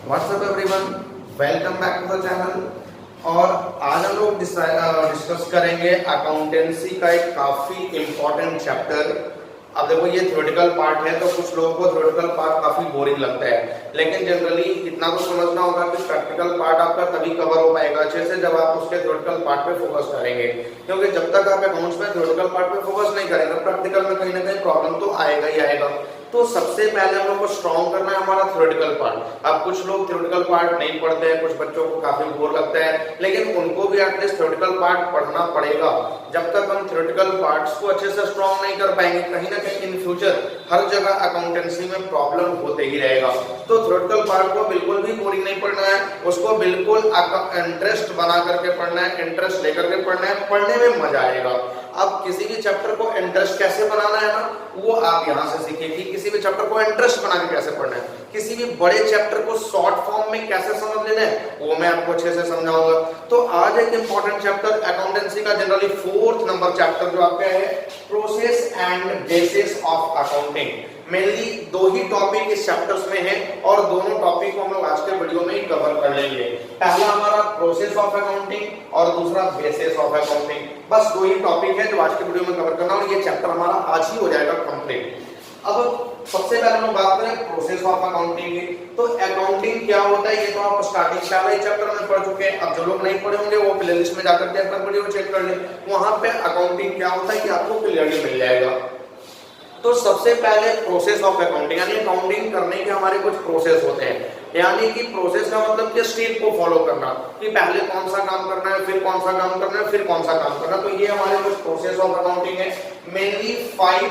WhatsApp everyone, welcome back to the channel. और आज हम लोग डिस्कस करेंगे अकाउंटेंसी का एक काफी इंपॉर्टेंट चैप्टर। अब देखो ये थ्योरेटिकल पार्ट है तो कुछ लोगों को थ्योरेटिकल पार्ट काफी बोरिंग लगता है, लेकिन जनरली इतना तो समझना होगा कि प्रैक्टिकल पार्ट आपका तभी कवर हो पाएगा अच्छे से जब आप उसके थ्योरेटिकल पार्ट पे फोकस करेंगे। क्योंकि जब तक आप अकाउंट्स में थ्योरेटिकल पार्ट पे फोकस नहीं करेंगे प्रैक्टिकल में कहीं ना कहीं प्रॉब्लम तो आएगा ही आएगा। तो सबसे पहले हम लोग को स्ट्रॉन्ग करना है हमारा थ्योरेटिकल पार्ट। अब कुछ लोग थ्योरेटिकल पार्ट नहीं पढ़ते हैं, कुछ बच्चों को काफी बोर लगता है, लेकिन उनको भी एटलीस्ट थ्योरेटिकल पार्ट पढ़ना पड़ेगा। जब तक हम थ्योरेटिकल पार्ट्स को अच्छे से स्ट्रॉन्ग नहीं कर पाएंगे कहीं ना कहीं इन फ्यूचर हर जगह अकाउंटेंसी में प्रॉब्लम होते ही रहेगा। तो थ्योरेटिकल पार्ट को बिल्कुल भी बोरिंग नहीं पढ़ना है, उसको बिल्कुल इंटरेस्ट बना करके पढ़ना है, इंटरेस्ट लेकर के पढ़ना है, पढ़ने में मजा आएगा। अब किसी भी चैप्टर को इंटरेस्ट कैसे बनाना है ना, वो आप यहाँ से सीखेंगे। किसी भी चैप्टर को इंटरेस्ट बना के कैसे पढ़ना है, किसी भी बड़े चैप्टर को शॉर्ट फॉर्म में कैसे समझ लेना है, वो मैं आपको अच्छे से समझाऊंगा। तो आज एक इंपॉर्टेंट चैप्टर अकाउंटेंसी का जनरली 4th नंबर चैप्टर जो आपका है process and bases of accounting. Mainly दो ही टॉपिक इस चैप्टर्स में है और दोनों टॉपिक को हम लोग आज के वीडियो में ही कवर कर लेंगे। पहला हमारा प्रोसेस ऑफ अकाउंटिंग और दूसरा बेसिस ऑफ अकाउंटिंग। बस दो ही टॉपिक है जो आज के वीडियो में कवर करना और ये चैप्टर हमारा आज ही हो जाएगा कंप्लीट। अब सबसे पहले हम बात करें प्रोसेस ऑफ अकाउंटिंग की। तो अकाउंटिंग क्या होता है ये तो आप स्टार्टिंग पहले चैप्टर में पढ़ चुके हैं। अब जो लोग नहीं पढ़े होंगे वो प्लेलिस्ट में जाकर के अपना वीडियो चेक कर लें, वहां पे अकाउंटिंग क्या होता है ये आपको क्लियरली मिल जाएगा। तो सबसे पहले प्रोसेस ऑफ अकाउंटिंग यानी अकाउंटिंग करने के हमारे कुछ प्रोसेस होते हैं। यानी कि प्रोसेस का मतलब कि स्टेप को फॉलो करना कि पहले कौन सा काम करना है, फिर कौन सा काम करना है, फिर कौन सा काम करना है। तो ये हमारे कुछ प्रोसेस ऑफ अकाउंटिंग है। मेनली 5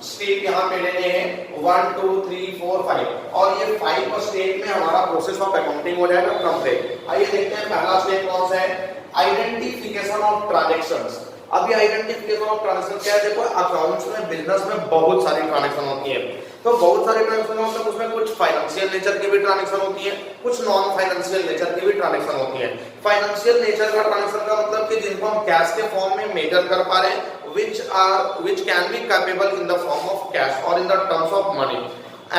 स्टेप यहाँ पे लेने हैं, 1 2 3 4 5 और ये 5 स्टेप में हमारा प्रोसेस ऑफ अकाउंटिंग हो जाएगा कंप्लीट। आइए देखते हैं पहला स्टेप कौन सा है, आइडेंटिफिकेशन ऑफ ट्रांजैक्शंस। अभी आइडेंटिफिकेशन ऑफ ट्रांजैक्शन क्या है, देखो अकाउंट्स में बिजनेस में बहुत सारी ट्रांजैक्शन होती है। तो बहुत सारे ट्रांजैक्शन होते हैं, उसमें कुछ फाइनेंशियल नेचर की भी ट्रांजैक्शन होती है, कुछ नॉन फाइनेंशियल नेचर की भी ट्रांजैक्शन होती है। फाइनेंशियल नेचर का ट्रांजैक्शन का मतलब कि जिनको हम कैश के फॉर्म में मेजर कर पा रहे हैं, which can be capable in the form of cash or in the terms of money,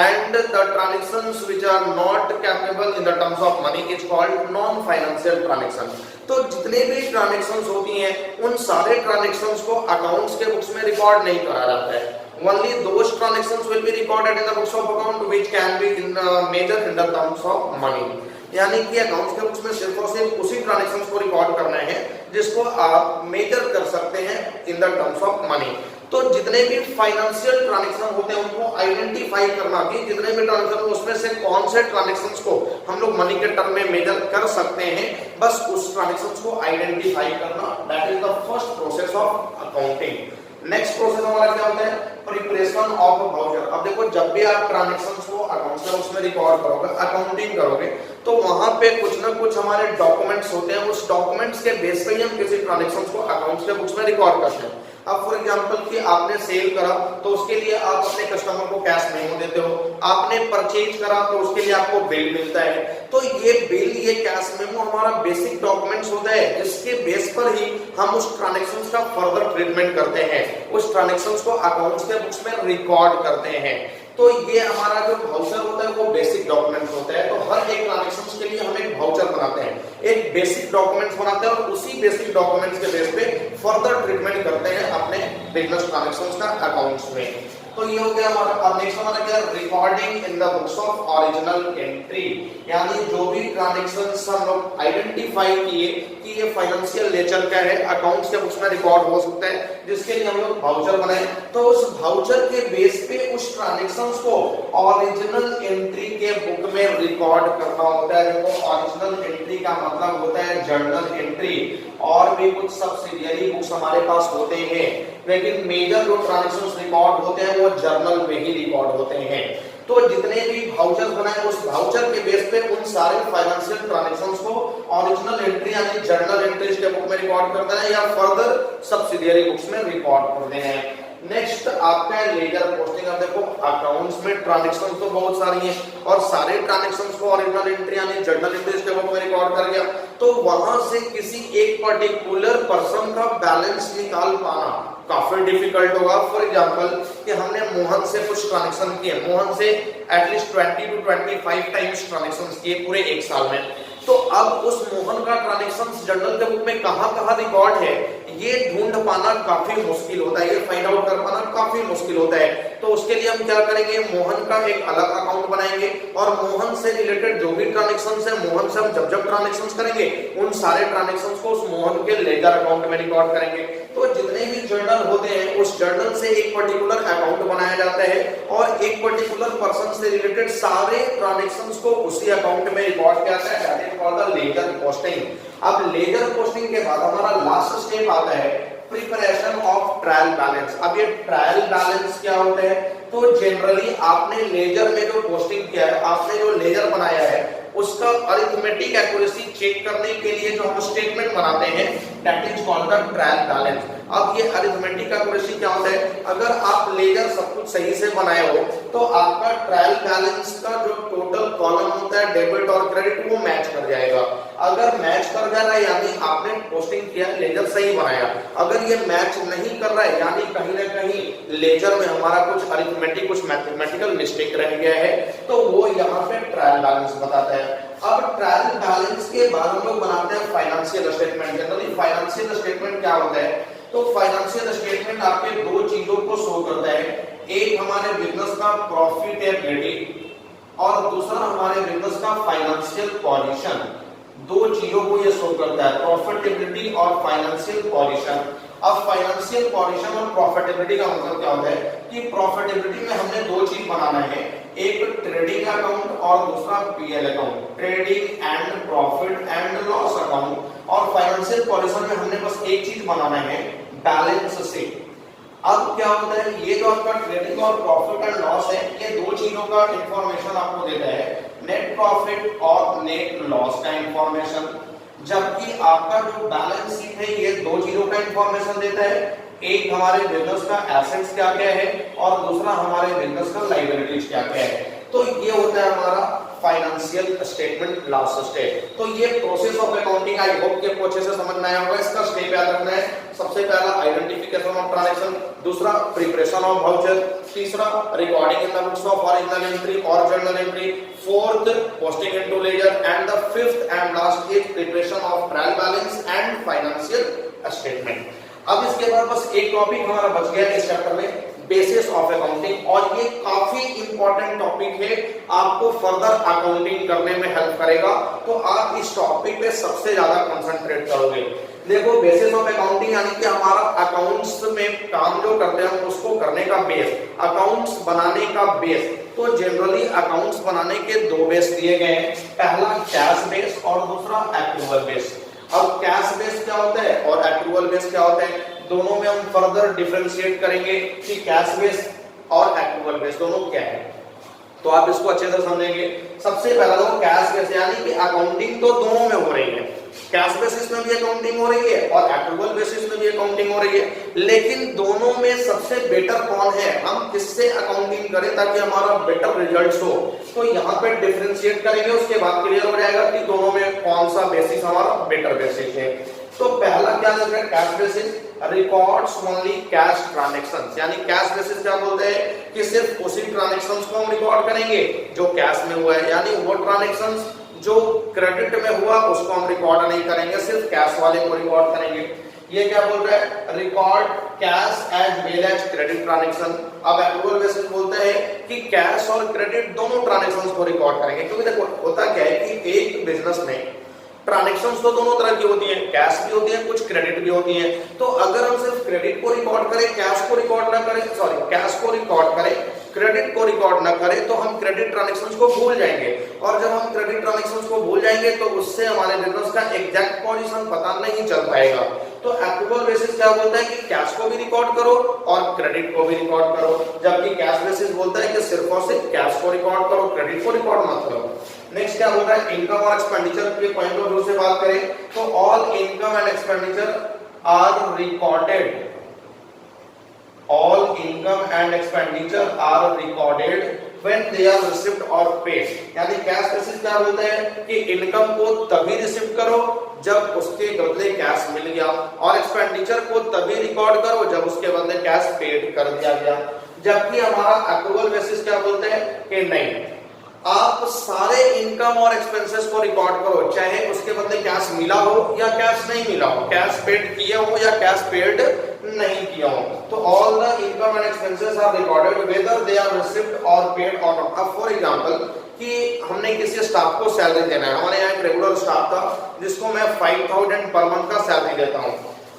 and the transactions which are not capable in the terms of money is called non financial transaction। तो जितने भी transactions होती हैं उन सारे transactions को accounts के books में रिकॉर्ड नहीं करा जाता है। Only those transactions will be recorded in the books of account which can be in measured in the terms of money। यानी कि अकाउंट्स के बुक्स में सिर्फ और सिर्फ उसी ट्रांजैक्शंस को रिकॉर्ड करना है जिसको आप मेजर कर सकते हैं in the terms of money. तो जितने भी फाइनेंशियल ट्रांजैक्शन होते हैं उनको आइडेंटिफाई करना कि जितने भी ट्रांजैक्शन उसमें से कौन से ट्रांजैक्शंस को हम लोग मनी के टर्म में मेजर कर सकते हैं, बस उस ट्रांजैक्शंस को आइडेंटिफाई करना, that is the first process of accounting. Next process हमारा क्या होता है, प्रिपरेशन ऑफ वाउचर। अब देखो जब भी आप ट्रांजैक्शंस को अकाउंट्स में उसमें रिकॉर्ड करोगे, अकाउंटिंग करोगे, तो वहां पे कुछ ना कुछ हमारे डॉक्यूमेंट्स होते हैं। उस डॉक्यूमेंट्स के बेस पे ही हम किसी ट्रांजैक्शंस को अकाउंट्स के बुक्स में रिकॉर्ड करते हैं। अब फॉर एग्जांपल कि आपने सेल करा तो उसके लिए आप अपने कस्टमर को कैश मेमो देते हो, आपने परचेज करा तो उसके लिए आपको बिल मिलता है। तो ये बिल, ये कैश मेमो हमारा बेसिक डॉक्यूमेंट्स होता है जिसके बेस पर ही हम उस ट्रांजैक्शंस का फर्दर ट्रीटमेंट करते हैं, उस ट्रांजैक्शंस को अकाउंट्स के बुक्स में रिकॉर्ड करते हैं। तो ये हमारा जो वाउचर होता है वो बेसिक डॉक्यूमेंट्स होता है। तो हर एक ट्रांजैक्शंस के लिए हम एक वाउचर बनाते हैं, एक बेसिक डॉक्यूमेंट्स बनाते हैं और उसी बेसिक डॉक्यूमेंट्स के बेस पे फर्दर ट्रीटमेंट करते हैं अपने बिजनेस ट्रांजैक्शंस का अकाउंट्स में। तो ये हो गया हमारा। अब नेक्स्ट हमारा क्या है, recording in the books of original entry. यानी जो भी ट्रांजैक्शंस हम लोग आइडेंटिफाई किए कि ये फाइनेंशियल नेचर का है, अकाउंट्स के बुक्स में रिकॉर्ड हो सकता है, जिसके लिए हम लोग वाउचर बनाए, तो उस वाउचर के बेस पे उस ट्रांजैक्शंस को ओरिजिनल एंट्री के बुक में रिकॉर्ड करना होता है। देखो ओरिजिनल एंट्री का मतलब होता है जर्नल एंट्री। और भी कुछ सब्सिडियरी बुक्स हमारे पास होते हैं, लेकिन मेजर जो ट्रांजैक्शंस रिकॉर्ड होते हैं वो जर्नल में ही रिकॉर्ड होते हैं। तो जितने भी वाउचर बनाए उस वाउचर के बेस पे उन सारे फाइनेंशियल ट्रांजैक्शंस को ओरिजिनल एंट्री यानी जर्नल एंट्रीज के बुक में रिकॉर्ड करते हैं या फर्दर सब्सिडियरी बुक्स में रिकॉर्ड करते हैं। नेक्स्ट आपका लेजर पोस्टिंग। अब देखो अकाउंट्स में ट्रांजैक्शंस तो बहुत सारी हैं और सारे ट्रांजैक्शंस को ओरिजिनल एंट्री यानी जर्नल एंट्रीज के बुक में रिकॉर्ड कर गया, तो वहां से किसी एक पर्टिकुलर पर्सन का बैलेंस निकाल पाना काफी डिफिकल्ट होगा। फॉर एग्जांपल कि हमने मोहन से कुछ ट्रांजैक्शन किए, मोहन से एटलीस्ट 20 to 25 टाइम्स ट्रांजैक्शन किए पूरे एक साल में, तो अब उस मोहन का ट्रांजैक्शन जर्नल के बुक में कहां रिकॉर्ड है ये ढूंढ पाना काफी मुश्किल होता है, ये फाइंड आउट कर पाना काफी मुश्किल होता है। तो उसके लिए हम क्या करेंगे, मोहन का एक अलग अकाउंट बनाएंगे और मोहन से रिलेटेड जो भी ट्रांजैक्शंस है, मोहन से हम जब ट्रांजैक्शंस करेंगे उन सारे ट्रांजैक्शंस को उस मोहन के लेजर अकाउंट में रिकॉर्ड करेंगे। तो जितने भी जर्नल होते हैं उस जर्नल से एक पर्टिकुलर अकाउंट बनाया जाता है और एक पर्टिकुलर पर्सन से रिलेटेड सारे ट्रांजैक्शंस को उसी अकाउंट में रिकॉर्ड किया जाता है, that is called the ledger posting. अब लेजर पोस्टिंग के बाद हमारा लास्ट स्टेप आता है प्रिपरेशन ऑफ ट्रायल बैलेंस। अब ये ट्रायल बैलेंस क्या होता है, तो जनरली आपने लेजर में जो पोस्टिंग किया है, आपने जो लेजर बनाया है उसका अरिथमेटिक एक्यूरेसी चेक करने के लिए जो हम स्टेटमेंट बनाते हैं that is called the trial balance. अब ये अरिथमेटिक एक्यूरेसी क्या होता है, अगर आप लेजर सब कुछ सही से बनाए हो तो आपका ट्रायल बैलेंस का जो टोटल कॉलम होता है डेबिट और क्रेडिट वो मैच कर जाएगा। अगर मैच कर जा रहा है यानी आपने पोस्टिंग किया, लेजर सही बनाया। अगर ये मैच नहीं कर रहा है यानी कहीं ना कहीं लेजर में हमारा कुछ अरिथमेटिक कुछ मैथमेटिकल मिस्टेक रह गया है, तो वो यहाँ पे ट्रायल बैलेंस बताता है। अब ट्रायल बैलेंस के बाद हम लोग बनाते हैं financial statement. Generally financial statement क्या होता है, तो फाइनेंशियल स्टेटमेंट आपके दो चीजों को शो करता है, एक हमारे बिजनेस का प्रॉफिटेबिलिटी और दूसरा हमारे बिजनेस का फाइनेंशियल पोजीशन। दो चीजों को ये शो करता है, प्रॉफिटेबिलिटी और फाइनेंशियल पोजीशन। अब फाइनेंशियल पोजीशन और प्रॉफिटेबिलिटी का मतलब क्या होता है कि प्रॉफिटेबिलिटी में हमने दो चीज बनाना है, एक ट्रेडिंग अकाउंट और दूसरा PL account, trading and profit and loss account. और फाइनेंशियल पोजीशन में हमने बस एक चीज बनाना है, बैलेंस शीट। अब क्या होता है, ये जो आपका ट्रेडिंग और प्रॉफिट एंड लॉस है ये दो चीजों का इंफॉर्मेशन आपको देता है, नेट प्रॉफिट और नेट लॉस का इंफॉर्मेशन, जबकि आपका जो बैलेंस शीट है ये दो चीजों का इंफॉर्मेशन देता है, एक हमारे बिजनेस का एसेट्स क्या क्या है और दूसरा हमारे बिजनेस का लायबिलिटीज क्या क्या है। तो ये होता है हमारा फाइनेंशियल स्टेटमेंट लास्ट स्टेप। तो ये process of accounting I hope कि आपको अच्छे से समझ में आया होगा। इसका स्टेप याद रखना है, सबसे पहला आइडेंटिफिकेशन ऑफ ट्रांजैक्शन, दूसरा प्रिपरेशन ऑफ वाउचर, तीसरा recording in the books of original entry और journal entry, fourth posting into ledger and the fifth and last is preparation of trial balance and financial statement. अब इसके बाद बस एक topic हमारा बच गया इस चैप्टर में, बेसिस ऑफ अकाउंटिंग, और ये काफी इंपॉर्टेंट टॉपिक है, आपको फर्दर अकाउंटिंग करने में हेल्प करेगा। तो आप इस टॉपिक पे सबसे ज्यादा कंसंट्रेट करोगे। देखो बेसिस ऑफ अकाउंटिंग यानी कि हमारा अकाउंट्स में काम जो करते हैं हम उसको करने का बेस, अकाउंट्स बनाने का बेस। तो जनरली अकाउंट्स बनाने के दो बेस दिए गए हैं, पहला कैश बेस और दूसरा एक्रूअल बेस। अब कैश बेस क्या होता है और एक्रूअल बेस क्या होता है, दोनों में हम फर्दर डिफरेंशिएट करेंगे कि कैश बेस और एक्रूअल बेस दोनों क्या है, तो आप इसको अच्छे से समझेंगे। सबसे पहला तो कैश बेस यानी कि अकाउंटिंग तो दोनों में हो रही है, कैश बेसिस में भी अकाउंटिंग हो रही है और एक्रूअल बेसिस में भी अकाउंटिंग हो रही है, लेकिन दोनों में सबसे बेटर कौन है, हम किससे अकाउंटिंग करें ताकि हमारा बेटर रिजल्ट्स हो। तो यहाँ पे डिफरेंशिएट करेंगे, उसके बाद क्लियर हो जाएगा कि दोनों में कौन सा बेसिस हमारा बेटर बेसिस है। तो पहला क्या लग रहा है, cash basis records only cash transactions, यानी कैश बेसिस क्या बोलते हैं कि सिर्फ उसी ट्रांजैक्शंस को हम रिकॉर्ड करेंगे जो कैश में हुआ है, यानी वो ट्रांजैक्शंस जो क्रेडिट में हुआ उसको हम रिकॉर्ड नहीं करेंगे, सिर्फ कैश वाले को रिकॉर्ड करेंगे। ये क्या बोल रहा है, record cash as well as credit transaction. अब एक्रूअल बेसिस बोलता है कि कैश और क्रेडिट दोनों ट्रांजैक्शंस को रिकॉर्ड करेंगे, क्योंकि देखो होता क्या है कि एक बिजनेस में ट्रांजैक्शंस तो दोनों तरह की होती हैं, कैश भी होती है कुछ क्रेडिट भी होती है। तो अगर हम सिर्फ क्रेडिट को रिकॉर्ड करें, कैश को रिकॉर्ड ना करें, सॉरी कैश को रिकॉर्ड करें क्रेडिट को रिकॉर्ड ना करें, तो हम क्रेडिट ट्रांजैक्शंस को भूल जाएंगे, और जब हम क्रेडिट ट्रांजैक्शंस को भूल जाएंगे तो उससे हमारे बिजनेस का एग्जैक्ट पोजीशन पता नहीं चल पाएगा। तो एक्रूअल बेसिस क्या बोलता है कि कैश को भी रिकॉर्ड करो और क्रेडिट को भी रिकॉर्ड करो, जबकि कैश बेसिस बोलता है कि सिर्फ और सिर्फ कैश को रिकॉर्ड करो, क्रेडिट को रिकॉर्ड मत करो। नेक्स्ट क्या बोल रहा है, इनकम और एक्सपेंडिचर के पॉइंट ऑफ व्यू से बात करें तो all income and expenditure are recorded, all income and expenditure are recorded when they are received और पेड। यानी कैश बेसिस क्या बोलते हैं कि इनकम को तभी रिसीव करो जब उसके बदले कैश मिल गया, और एक्सपेंडिचर को तभी रिकॉर्ड करो जब उसके बदले कैश पेड कर दिया गया। जबकि हमारा एक्रूअल बेसिस क्या बोलते हैं कि नहीं, आप सारे इनकम और एक्सपेंसेस को रिकॉर्ड करो, चाहे उसके बदले कैश मिला हो या कैश नहीं मिला हो, कैश पेड किया हो या कैश पेड नहीं किया हो। तो all the income and expenses are recorded whether they are received और पेड और नॉट। अब फॉर एग्जांपल कि हमने किसी स्टाफ को सैलरी देना है, हमारे यहाँ एक रेगुलर स्टाफ था जिसको मैं 5000 पर मंथ का सैलरी देता हूँ।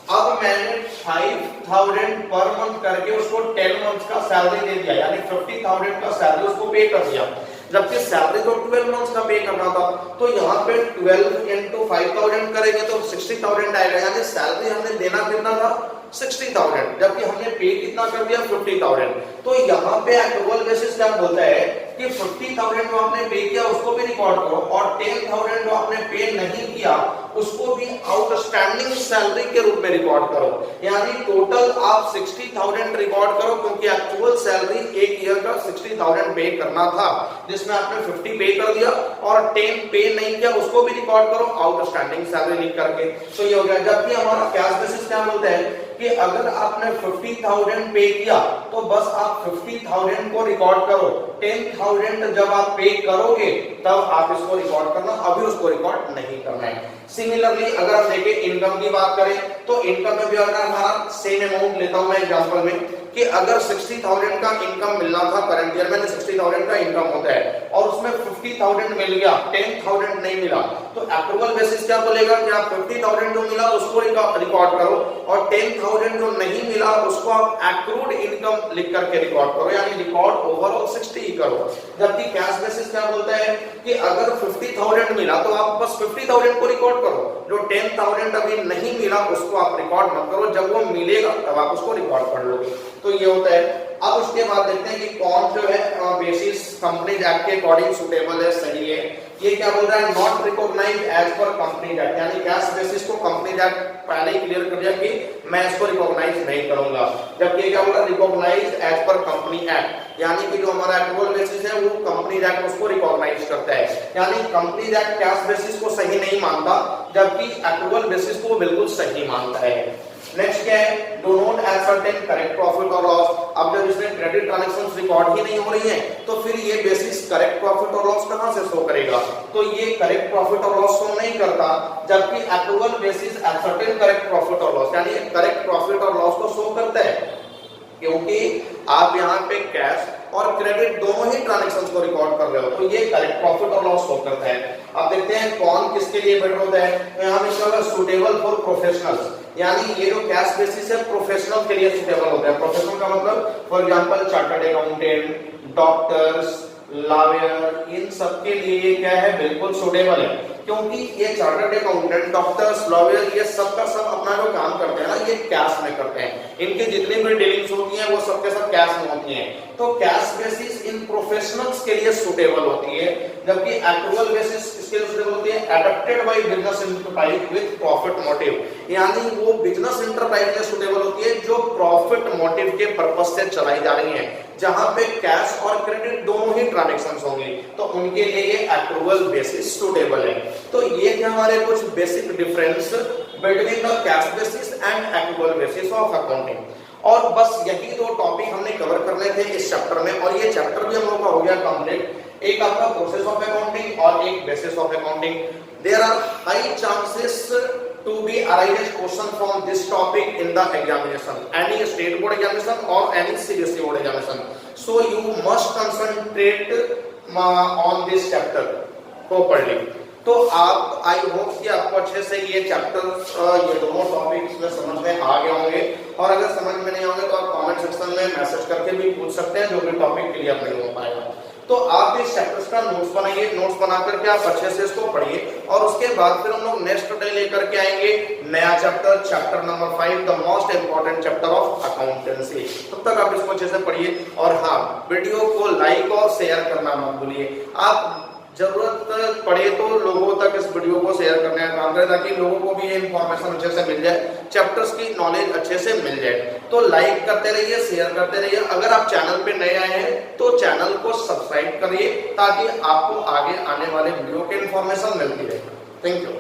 अब मैंने 5000 पर मंथ करके उसको 10 मंथ का सैलरी दे दिया, यानी 50,000 का सैलरी उसको पे कर दिया, जबकि सैलरी तो 12 मंथ्स का पे करना था। तो यहाँ पे 12 into 5000 करेंगे तो 60,000 आएगा, यानी सैलरी हमने देना कितना था 60,000, जबकि हमने पे कितना कर दिया 50,000। तो यहाँ पे एक्रूअल बेसिस क्या बोलता है कि 50,000 जो आपने पे किया उसको भी रिकॉर्ड करो, और 10,000 जो आपने पे नहीं किया उसको भी आउटस्टैंडिंग सैलरी के रूप में रिकॉर्ड करो। यानी टोटल आप 60,000 रिकॉर्ड करो, क्योंकि एक्चुअल सैलरी एक ईयर का 60,000 पे करना था, जिसमें आपने 50 पे कर दिया, और 10 पे नहीं किया उसको भी रिकॉर्ड करो आउटस्टैंडिंग सैलरी लिख करके। तो ये हो गया। जबकि हमारा कैश बेसिस क्या बोलता है कि अगर आपने 50,000 पे किया तो बस आप 50,000 को रिकॉर्ड करो, 10,000 जब आप पे करोगे तब आप इसको रिकॉर्ड करना, अभी उसको रिकॉर्ड नहीं करना है। सिमिलरली अगर हम देखें इनकम की बात करें तो इनकम में भी अगर हमारा सेम अमाउंट लेता हूं मैं एग्जांपल में कि अगर 60,000 का इनकम मिलना था करंट ईयर में, 60,000 का इनकम होता है और उसमें 50,000 मिल गया, 10,000 नहीं मिला, तो एक्रूअल बेसिस क्या बोलेगा कि आप 50,000 जो मिला उसको रिकॉर्ड करो, और 10,000 जो नहीं मिला उसको आप एक्रूड इनकम लिख करके रिकॉर्ड करो, यानी रिकॉर्ड ओवरऑल 60 ही करो। जबकि कैश बेसिस क्या बोलता है कि अगर 50,000 मिला तो आप बस 50,000 को रिकॉर्ड करो, जो 10,000 अभी नहीं मिला उसको आप रिकॉर्ड मत करो, जब वो मिलेगा तब आप उसको रिकॉर्ड कर लोगे। तो ये होता है। अब उसके बाद देखते हैं कि कौन जो है बेसिस कंपनीज एक्ट के अकॉर्डिंग सुटेबल है, सही है। ये क्या बोल रहा है, not recognised as per companies act, यानी कैश बेसिस को कंपनीज एक्ट पहले ही क्लियर कर दिया कि मैं इसको रिकॉग्नाइज नहीं करूंगा। जबकि क्या बोल रहा है, recognised as per company act, यानी कि जो हमारा एक्रूअल बेसिस है वो कंपनीज एक्ट उसको रिकॉग्नाइज करता है, यानी कंपनीज एक्ट कैश बेसिस को सही नहीं मानता, जबकि एक्रूअल बेसिस को बिल्कुल सही मानता है। नेक्स्ट क्या है, do not ascertain correct profit और लॉस। अब जब इसमें क्रेडिट ट्रांजैक्शंस रिकॉर्ड ही नहीं हो रही हैं तो फिर ये बेसिस करेक्ट प्रॉफिट और लॉस कहां से शो करेगा, तो ये करेक्ट प्रॉफिट और लॉस शो नहीं करता, जबकि accrual basis ascertain correct profit और लॉस, यानी करेक्ट प्रॉफिट और लॉस को शो करता है, क्योंकि आप यहाँ पे कैश और क्रेडिट दोनों ही ट्रांजैक्शंस को रिकॉर्ड कर रहे हो, तो ये करेक्ट प्रॉफिट और लॉस शो करता है। अब देखते हैं कौन किसके लिए बेटर होता है, तो यहाँ पे इसका सुटेबल फॉर प्रोफेशनल्स, यानी ये जो कैश बेसिस है प्रोफेशनल के लिए सुटेबल होता है। प्रोफेशनल का मतलब for example chartered accountant, doctors, lawyer, इन सब के लिए ये क्या है, बिल्कुल सुटेबल है, क्योंकि ये चार्टर्ड अकाउंटेंट, डॉक्टर्स, लॉयर, ये सब का सब अपना जो काम करते हैं ना ये कैश में करते हैं, इनकी जितनी भी डीलिंग्स होती हैं वो सब के सब कैश में होती हैं, तो कैश बेसिस इन प्रोफेशनल्स के लिए सुटेबल होती है, जबकि एक्रूअल बेसिस इसके लिए सुटेबल होती है adopted by business enterprise with profit motive, यानी वो बिजनेस एंटरप्राइज के लिए सुटेबल होती है जो प्रॉफिट मोटिव के पर्पस से चलाई जा रही है, जहां पे कैश और क्रेडिट दोनों ही ट्रांजैक्शंस होंगे, तो उनके लिए ये एक्रूअल बेसिस सुटेबल है। तो ये थे हमारे कुछ basic difference between the cash basis and accrual basis of accounting, और बस यही दो टॉपिक हमने कवर करने थे इस चैप्टर में, और ये चैप्टर भी हम लोग का हो गया कंप्लीट। एक आपका प्रोसेस ऑफ अकाउंटिंग और एक basis of accounting. There are high chances to be arise question from this topic in the examination, any state board examination or any CBSE board examination, so you must concentrate on this chapter properly। तो आप I hope कि आपको अच्छे से ये chapter ये दोनों topics में समझ में आ गए होंगे, और अगर समझ में नहीं होंगे तो आप कमेंट सेक्शन में मैसेज करके भी पूछ सकते हैं, जो भी टॉपिक क्लियर नहीं हो पाएगा। तो आप इस चैप्टर्स का नोट्स बनाइए, नोट्स बना करके आप अच्छे से इसको पढ़िए, और उसके बाद फिर हम लोग नेक्स्ट डे लेकर के आएंगे नया chapter, chapter number 5, the most important chapter of accountancy. तब तक आप इसको अच्छे से पढ़िए, और हाँ वीडियो को लाइक और शेयर करना मत भूलिए। आप जरूरत पड़े तो लोगों तक इस वीडियो को शेयर करने का काम करें, ताकि लोगों को भी ये इन्फॉर्मेशन अच्छे से मिल जाए, चैप्टर्स की नॉलेज अच्छे से मिल जाए। तो लाइक करते रहिए, शेयर करते रहिए। अगर आप चैनल पे नए आए हैं तो चैनल को सब्सक्राइब करिए, ताकि आपको आगे आने वाले वीडियो की इन्फॉर्मेशन मिलती रहे। Thank you.